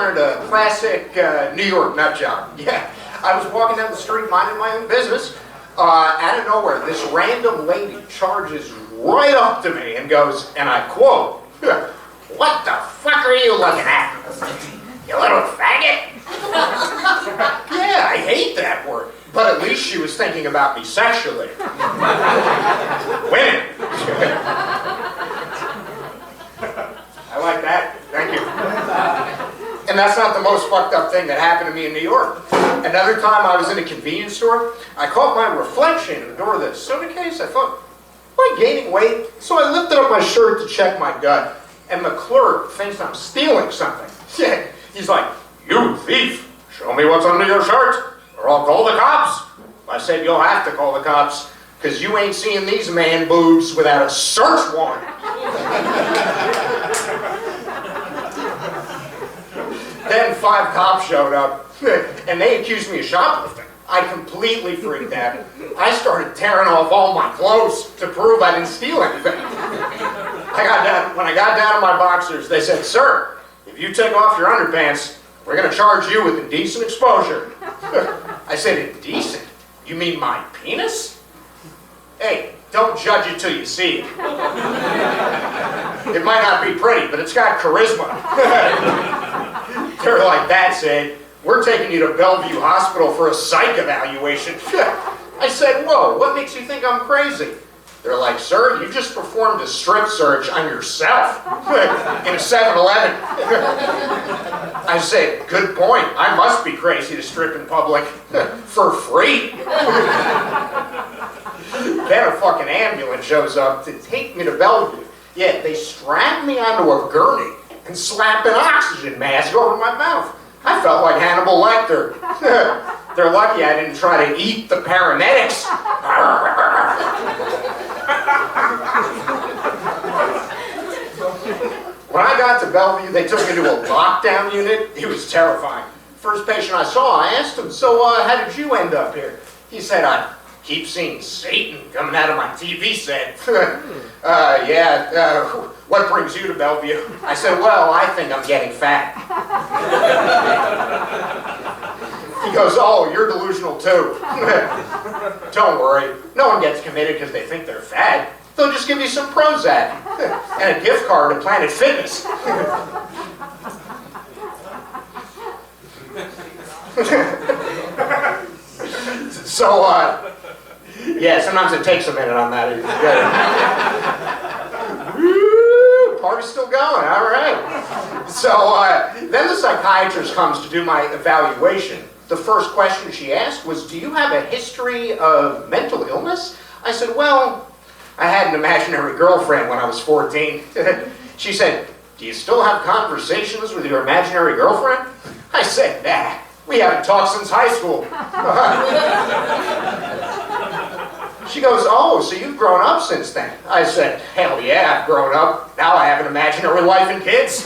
encountered a classic New York nut job. Yeah, I was walking down the street minding my own business. Out of nowhere, this random lady charges right up to me and goes, and I quote, "What the fuck are you looking at? You little faggot?" Yeah, I hate that word. But at least she was thinking about me sexually. Women. I like that. Thank you. And that's not the most fucked up thing that happened to me in New York. Another time I was in a convenience store, I caught my reflection in the door of the soda case. I thought, am I gaining weight? So I lifted up my shirt to check my gut, and the clerk thinks I'm stealing something. He's like, "You thief, show me what's under your shirt, or I'll call the cops." I said, "You'll have to call the cops, because you ain't seeing these man boobs without a search warrant." Then 5 cops showed up, and they accused me of shoplifting. I completely freaked out. I started tearing off all my clothes to prove I didn't steal anything. When I got down to my boxers, they said, "Sir, if you take off your underpants, we're going to charge you with indecent exposure." I said, "Indecent? You mean my penis?" Hey, don't judge it till you see it. It might not be pretty, but it's got charisma. They're like, "That's it. We're taking you to Bellevue Hospital for a psych evaluation." I said, "Whoa, what makes you think I'm crazy?" They're like, "Sir, you just performed a strip search on yourself in a 7-Eleven. I said, "Good point. I must be crazy to strip in public for free." Then a fucking ambulance shows up to take me to Bellevue. Yeah, they strapped me onto a gurney and slapped an oxygen mask over my mouth. I felt like Hannibal Lecter. They're lucky I didn't try to eat the paramedics. When I got to Bellevue, they took me to a lockdown unit. It was terrifying. First patient I saw, I asked him, "So how did you end up here?" He said, "I keep seeing Satan coming out of my TV set." What brings you to Bellevue?" I said, "Well, I think I'm getting fat." He goes, "Oh, you're delusional too." "Don't worry, no one gets committed because they think they're fat. They'll just give you some Prozac and a gift card to Planet Fitness." So, yeah, sometimes it takes a minute on that. Woo, party's still going, all right. So then the psychiatrist comes to do my evaluation. The first question she asked was, "Do you have a history of mental illness?" I said, "Well, I had an imaginary girlfriend when I was 14. She said, "Do you still have conversations with your imaginary girlfriend?" I said, "Nah, we haven't talked since high school." She goes, "Oh, so you've grown up since then?" I said, "Hell yeah, I've grown up. Now I have an imaginary wife and kids."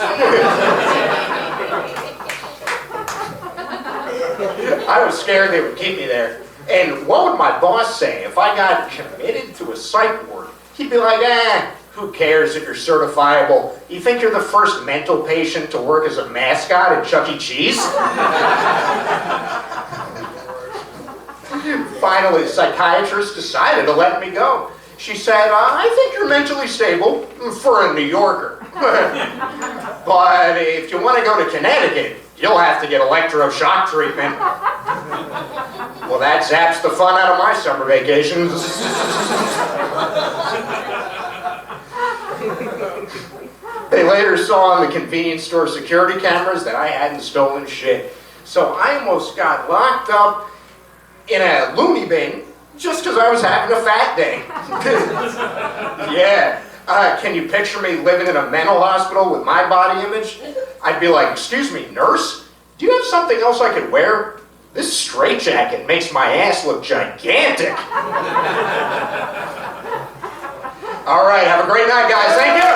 I was scared they would keep me there. And what would my boss say if I got committed to a psych ward? He'd be like, "Who cares if you're certifiable? You think you're the first mental patient to work as a mascot at Chuck E. Cheese?" Finally, the psychiatrist decided to let me go. She said, "I think you're mentally stable for a New Yorker. But if you want to go to Connecticut, you'll have to get electroshock treatment." Well, that zaps the fun out of my summer vacations. They later saw on the convenience store security cameras that I hadn't stolen shit. So I almost got locked up in a loony bin just because I was having a fat day. Yeah. Can you picture me living in a mental hospital with my body image? I'd be like, "Excuse me, nurse, do you have something else I could wear? This straitjacket makes my ass look gigantic." All right, have a great night, guys. Thank you.